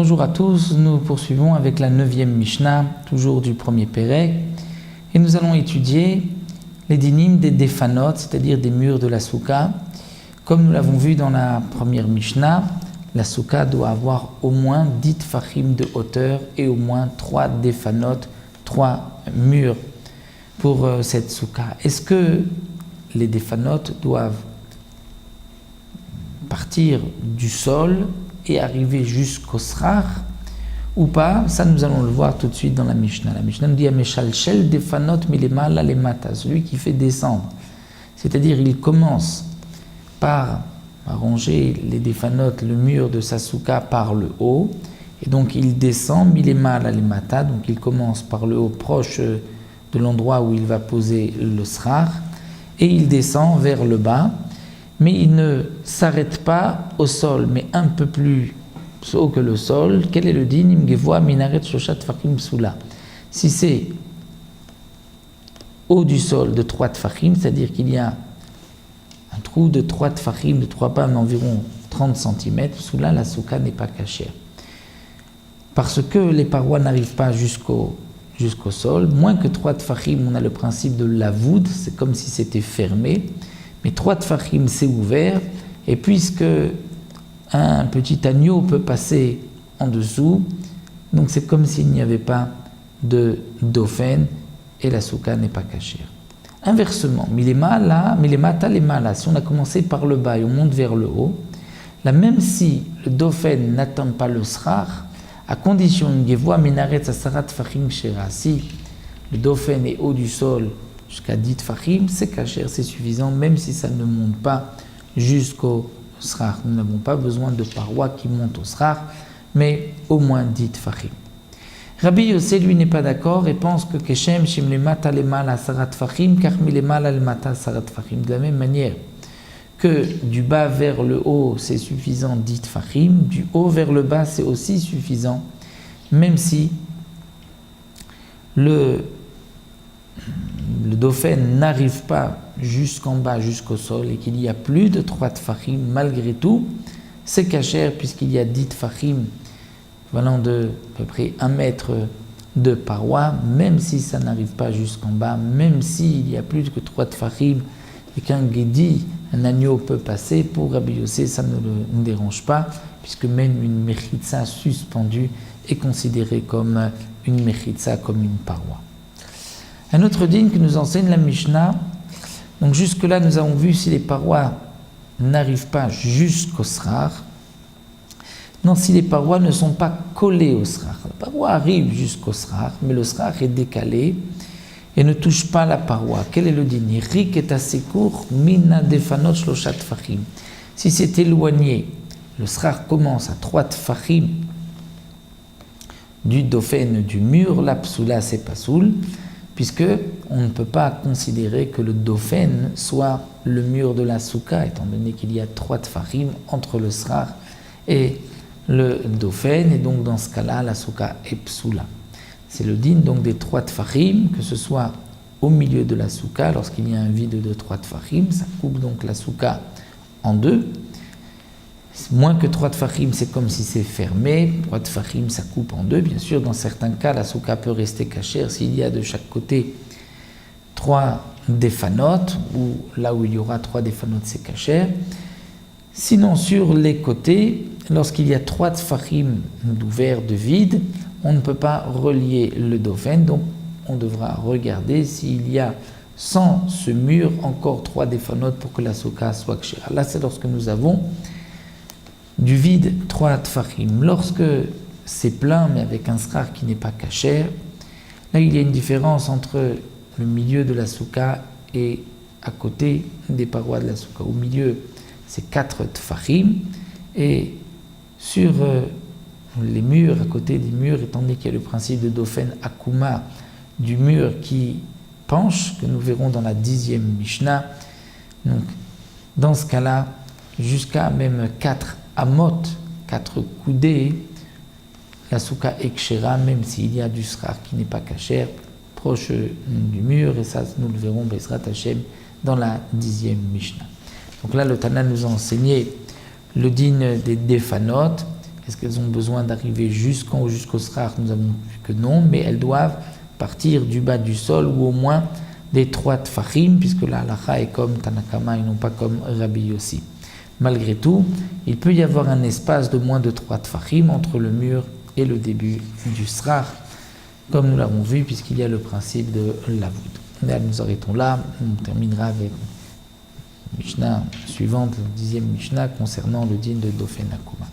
Bonjour à tous, nous poursuivons avec la 9e Mishnah, toujours du premier Pérec, et nous allons étudier les dinim des Defanot, c'est-à-dire des murs de la Souka. Comme nous l'avons vu dans la première Mishnah, la Souka doit avoir au moins 10 tfachim de hauteur et au moins 3 Defanot, 3 murs pour cette Souka. Est-ce que les Defanot doivent partir du sol et arriver jusqu'au srar ou pas? Ça, nous allons le voir tout de suite dans la Mishnah. La Mishnah nous dit Ameshalshel defanot milemala lemata, celui qui fait descendre. C'est-à-dire, il commence par ranger les defanot, le mur de sa souka par le haut, et donc il descend milemala lemata, donc il commence par le haut, proche de l'endroit où il va poser le srar, et il descend vers le bas. Mais il ne s'arrête pas au sol, mais un peu plus haut que le sol. Quel est le din? Imgevoa minaret shoshat tfachim soula. Si c'est haut du sol de 3 tfachim, c'est-à-dire qu'il y a un trou de 3 tfachim, de 3 palmes, environ 30 cm, soula, la souka n'est pas cachère. Parce que les parois n'arrivent pas jusqu'au sol, moins que 3 tfachim, on a le principe de la voûte, c'est comme si c'était fermé. Mais 3 tfachim, c'est ouvert, et puisque un petit agneau peut passer en dessous, donc c'est comme s'il n'y avait pas de dauphin, et la souka n'est pas cachère. Inversement, milemata lemala, si on a commencé par le bas et on monte vers le haut, là même si le dauphin n'atteint pas le srar, à condition ngevoa minaret asarat tfachim shera, si le dauphin est haut du sol, jusqu'à 10 tfachim, c'est cachère, c'est suffisant, même si ça ne monte pas jusqu'au srar. Nous n'avons pas besoin de parois qui montent au srar, mais au moins 10 tfachim. Rabbi Yossé, lui, n'est pas d'accord et pense que Keshem shim lemata lemala sarat tfachim, karmi lemala lemata sarat tfachim. De la même manière que du bas vers le haut, c'est suffisant 10 tfachim, du haut vers le bas, c'est aussi suffisant, même si le dauphin n'arrive pas jusqu'en bas, jusqu'au sol, et qu'il y a plus de 3 tfachim, malgré tout, c'est cachère puisqu'il y a 10 tfachim, valant de à peu près 1 mètre de paroi, même si ça n'arrive pas jusqu'en bas, même s'il y a plus que 3 tfachim, et qu'un guédi, un agneau peut passer, pour Rabbi Yossé, ça ne le dérange pas, puisque même une mechitza suspendue est considérée comme une mechitza, comme une paroi. Un autre din que nous enseigne la Mishnah, donc jusque-là nous avons vu si les parois n'arrivent pas jusqu'au srar, non, si les parois ne sont pas collées au srar. La paroi arrive jusqu'au srar, mais le srar est décalé et ne touche pas la paroi. Quel est le din? Rik est assez court, mina defanot shloshat tfachim. Si c'est éloigné, le srar commence à 3 tfachim du dauphin du mur, la psoula c'est pasoul, puisque on ne peut pas considérer que le dauphin soit le mur de la souka, étant donné qu'il y a 3 tfachim entre le srar et le dauphin, et donc dans ce cas-là, la souka est psoula. C'est le din donc des 3 tfachim, que ce soit au milieu de la souka, lorsqu'il y a un vide de 3 tfachim, ça coupe donc la souka en 2. Moins que 3 tfachim, c'est comme si c'est fermé. 3 tfachim, ça coupe en 2. Bien sûr, dans certains cas, la souka peut rester cachère s'il y a de chaque côté 3 defanot, ou là où il y aura 3 defanot, c'est cachère. Sinon, sur les côtés, lorsqu'il y a 3 tfachim d'ouvert, de vide, on ne peut pas relier le dauphin, donc on devra regarder s'il y a sans ce mur encore 3 defanot pour que la souka soit cachère. Là, c'est lorsque nous avons du vide 3 tfachim. Lorsque c'est plein mais avec un srar qui n'est pas cachère, là il y a une différence entre le milieu de la souka et à côté des parois de la souka. Au milieu c'est 4 tfachim et sur les murs, à côté des murs, étant donné qu'il y a le principe de dauphin akuma du mur qui penche, que nous verront dans la 10e Mishnah, donc dans ce cas-là jusqu'à même 4 amot, 4 coudées, la souka est kshera, même s'il y a du srar qui n'est pas cachère, proche du mur, et ça nous le verrons Bezrat Hashem dans la 10e Mishnah. Donc là le Tana nous a enseigné le din des defanot, Est-ce qu'elles ont besoin d'arriver jusqu'au srar? Nous avons vu que non, mais elles doivent partir du bas du sol ou au moins des 3 tfachim, puisque la halakha est comme Tanakama et non pas comme Rabbi Yossi. Malgré tout, il peut y avoir un espace de moins de 3 tfachim entre le mur et le début du srar, comme nous l'avons vu, puisqu'il y a le principe de l'avoud. Là, nous arrêtons là, on terminera avec la Mishnah suivante, le 10e Mishnah concernant le din de Dofen Akuma.